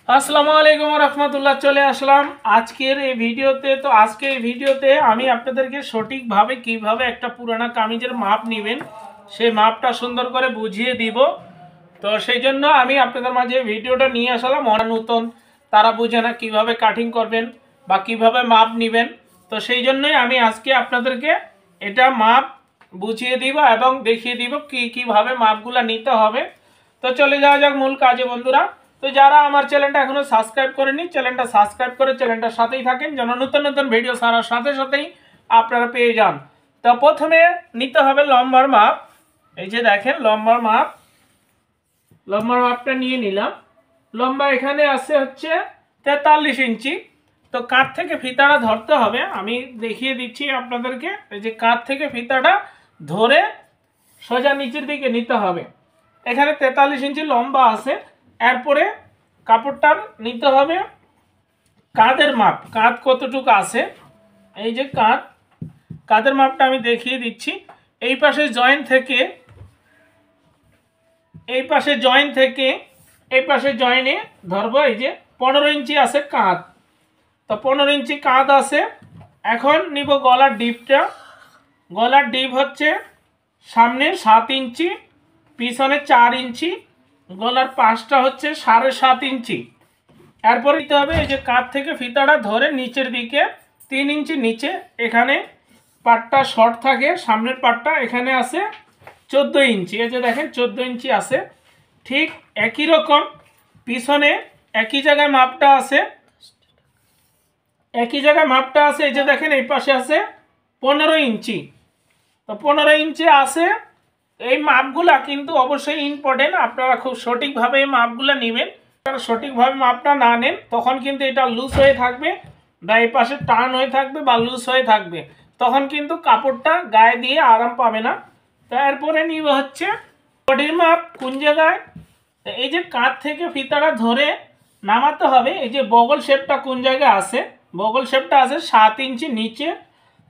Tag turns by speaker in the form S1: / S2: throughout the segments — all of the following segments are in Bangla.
S1: আসসালামু আলাইকুম রহমতুল্লাহ। চলে আসলাম আজকের এই ভিডিওতে। তো আজকে এই ভিডিওতে আমি আপনাদেরকে সঠিকভাবে কিভাবে একটা পুরানা কামিজের মাপ নেবেন সেই মাপটা সুন্দর করে বুঝিয়ে দিব। তো সেই জন্য আমি আপনাদের মাঝে ভিডিওটা নিয়ে আসলাম। অনেক নতুন তারা বুঝে না কিভাবে কাটিং করবেন বা কিভাবে মাপ নেবেন। তো সেই জন্যই আমি আজকে আপনাদেরকে এটা মাপ বুঝিয়ে দিব এবং দেখিয়ে দিব কিভাবে মাপগুলো নিতে হবে। তো চলে যাওয়া যাক মূল কাজে বন্ধুরা। তো যারা আমার চ্যানেলটা এখনো সাবস্ক্রাইব করেনি, চ্যানেলটা সাবস্ক্রাইব করে চ্যানেলটার সাথেই থাকেন যেন নতুন নতুন ভিডিও ছাড়ার সাথে সাথেই আপনারা পেয়ে যান। তো প্রথমে নিতে হবে লম্বার মাপ। এই যে দেখেন লম্বার মাপটা নিয়ে নিলাম। লম্বা এখানে আছে হচ্ছে 43 ইঞ্চি। তো কাঁধ থেকে ফিতাটা ধরতে হবে, আমি দেখিয়ে দিচ্ছি আপনাদেরকে। এই যে কাঁধ থেকে ফিতাটা ধরে সোজা নিচের দিকে নিতে হবে। এখানে 43 ইঞ্চি লম্বা আছে। এরপরে কাপড়টা নিতে হবে কাঁধের মাপ, কাঁধ কতটুকু আছে। এই যে কাঁধের মাপটা আমি দেখিয়ে দিচ্ছি। এই পাশে জয়েন্ট থেকে এই পাশে জয়েন্টে ধরবো। এই যে 15 ইঞ্চি আছে কাঁধ। তো 15 ইঞ্চি কাঁধ আছে। এখন নিব গলার ডিপটা। গলার ডিপ হচ্ছে সামনে 7 ইঞ্চি, পিছনে 4 ইঞ্চি, গলার পাশটা হচ্ছে 7.5 ইঞ্চি। এরপর দিতে হবে এই যে কাঁধ থেকে ফিতাটা ধরে নিচের দিকে 3 ইঞ্চি নিচে। এখানে পাটটা শর্ট থাকে, সামনের পাটটা এখানে আছে 14 ইঞ্চি। এই যে দেখেন 14 ইঞ্চি আছে। ঠিক একই রকম পিছনে একই জায়গায় মাপটা আছে, এই যে দেখেন এই পাশে আছে 15 ইঞ্চি। তো 15 ইঞ্চি আছে। এই মাপগুলা কিন্তু অবশ্যই ইম্পর্টেন্ট, আপনারা খুব সঠিকভাবে এই মাপগুলা নেবেন। আপনারা সঠিকভাবে মাপটা না নেন তখন কিন্তু এটা লুজ হয়ে থাকবে বা এই পাশে টান হয়ে থাকবে বা লুজ হয়ে থাকবে, তখন কিন্তু কাপড়টা গায়ে দিয়ে আরাম পাবে না। তারপরে নিব হচ্ছে বডির মাপ কোন জায়গায়। এই যে কাঁধ থেকে ফিতাটা ধরে নামাতে হবে। এই যে বগল শেপটা কোন জায়গায় আছে, বগল শেপটা আছে 7 ইঞ্চি নিচে।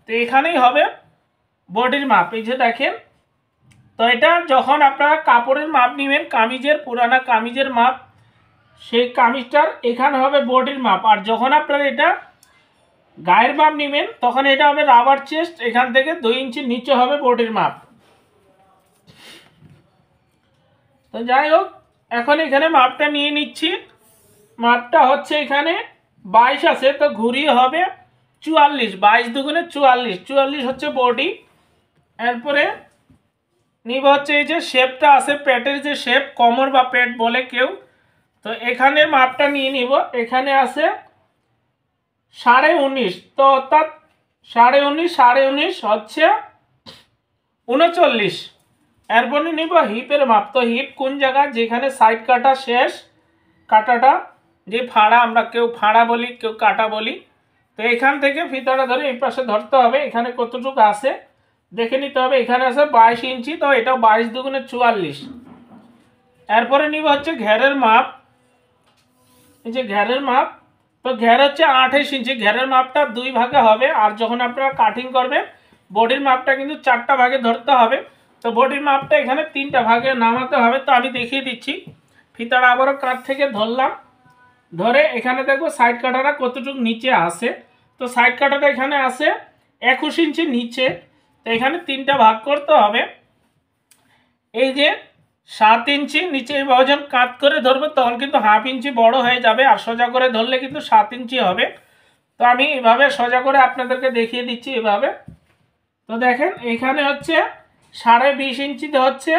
S1: তো এখানেই হবে বডির মাপ। এই যে দেখেন। তো এটা যখন আপনারা কাপড়ের মাপ নেবেন, কামিজের পুরানা কামিজের মাপ, সেই কামিজটার এখানে হবে বডির মাপ। আর যখন আপনারা এটা গায়ের মাপ নেবেন তখন এটা হবে রাবার চেস্ট, এখান থেকে 2 ইঞ্চি নিচে হবে বডির মাপ। তো যাই হোক, এখন এখানে মাপটা নিয়ে নিচ্ছি। মাপটা হচ্ছে এখানে 22 আছে, তো ঘুরিয়ে হবে 44। 22 দুগুণে 44, 44 হচ্ছে বডি। এরপরে নিব হচ্ছে এই যে শেপটা আছে, পেটের যে শেপ, কোমর বা পেট বলে কেউ। তো এখানে মাপটা নিয়ে নিব। এখানে আছে 19.5, তো অর্থাৎ 19.5 হচ্ছে 39। এরপরে নিব হিপের মাপ। তো হিপ কোন জায়গা, যেখানে সাইড কাটা শেষ, কাটাটা যে ফাড়া, আমরা কেউ ফাড়া বলি কেউ কাটা বলি। তো এখান থেকে ফিতাটা ধরে এই পাশে ধরতে হবে। এখানে কতটুকু আছে দেখে নিতে হবে। এখানে আছে 22 ইঞ্চি, তো এটা 22 দুগুণে 44। এরপরে নিব হচ্ছে ঘেরের মাপ। এই যে ঘেরের মাপ, তো ঘের হচ্ছে 28 ইঞ্চি। ঘেরের মাপটা 2 ভাগে হবে। আর যখন আপনারা কাটিং করবেন বডির মাপটা কিন্তু 4টা ভাগে ধরতে হবে। তো বডির মাপটা এখানে 3টা ভাগে নামাতে হবে। তো আমি দেখিয়ে দিচ্ছি। ফিতাটা আবারও কাঁধ থেকে ধরলাম, ধরে এখানে দেখবো সাইড কাটাটা কতটুকু নিচে আছে। তো সাইড কাটাটা এখানে আছে 21 ইঞ্চি নিচে। তো এখানে 3টা ভাগ করতে হবে। এই যে 7 ইঞ্চি নিচে যখন কাট করে ধরবো তখন কিন্তু হাফ ইঞ্চি বড় হয়ে যাবে, আর সোজা করে ধরলে কিন্তু 7 ইঞ্চি হবে। তো আমি এভাবে সোজা করে আপনাদেরকে দেখিয়ে দিচ্ছি এভাবে। তো দেখেন এখানে হচ্ছে 20.5 ইঞ্চিতে হচ্ছে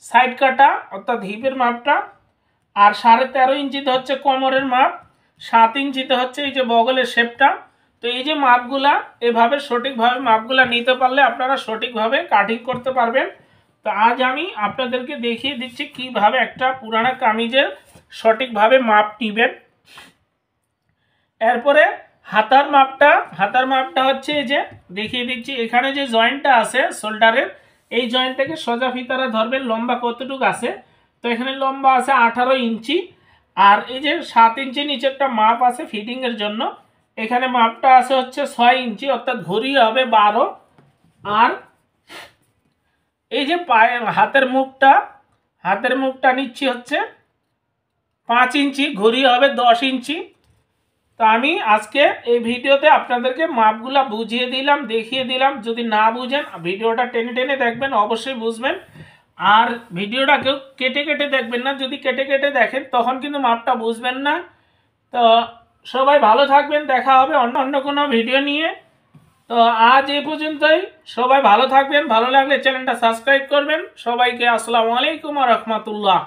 S1: সাইড কাটা অর্থাৎ হিপের মাপটা, আর 13.5 ইঞ্চিতে হচ্ছে কোমরের মাপ, 7 ইঞ্চিতে হচ্ছে এই যে বগলের শেপটা। তো এই যে মাপগুলা এভাবে সঠিকভাবে মাপগুলা নিতে পারলে আপনারা সঠিকভাবে কাটিং করতে পারবেন। তো আজ আমি আপনাদেরকে দেখিয়ে দিচ্ছি কিভাবে একটা পুরানা কামিজের সঠিকভাবে মাপ নেবেন। এরপরে হাতার মাপটা হচ্ছে এই যে দেখিয়ে দিচ্ছি। এখানে যে জয়েন্টটা আছে শোল্ডারের, এই জয়েন্ট থেকে সোজা ফিতারা ধরবেন লম্বা কতটুকু আছে। তো এখানে লম্বা আছে 18 ইঞ্চি। আর এই যে 7 ইঞ্চি নিচে একটা মাপ আছে ফিটিংয়ের জন্য, এখানে মাপটা আছে হচ্ছে 6 ইঞ্চি, অর্থাৎ ঘুরিয়ে হবে 12। আর এই যে পায়ের হাতের মুখটা নিচ্ছি হচ্ছে 5 ইঞ্চি, ঘুড়ি হবে 10 ইঞ্চি। তো আমি আজকে এই ভিডিওতে আপনাদেরকে মাপগুলা বুঝিয়ে দিলাম, দেখিয়ে দিলাম। যদি না বুঝেন ভিডিওটা টেনে টেনে দেখবেন, অবশ্যই বুঝবেন। আর ভিডিওটা কেউ কেটে কেটে দেখবেন না, যদি কেটে কেটে দেখেন তখন কিন্তু মাপটা বুঝবেন না। তো সবাই ভালো থাকবেন, দেখা হবে অন্য অন্য কোনো ভিডিও নিয়ে। তো আজ এই পর্যন্তই, সবাই ভালো থাকবেন, ভালো লাগলে চ্যানেলটা সাবস্ক্রাইব করবেন। সবাইকে আসসালামু আলাইকুম ওয়া রাহমাতুল্লাহ।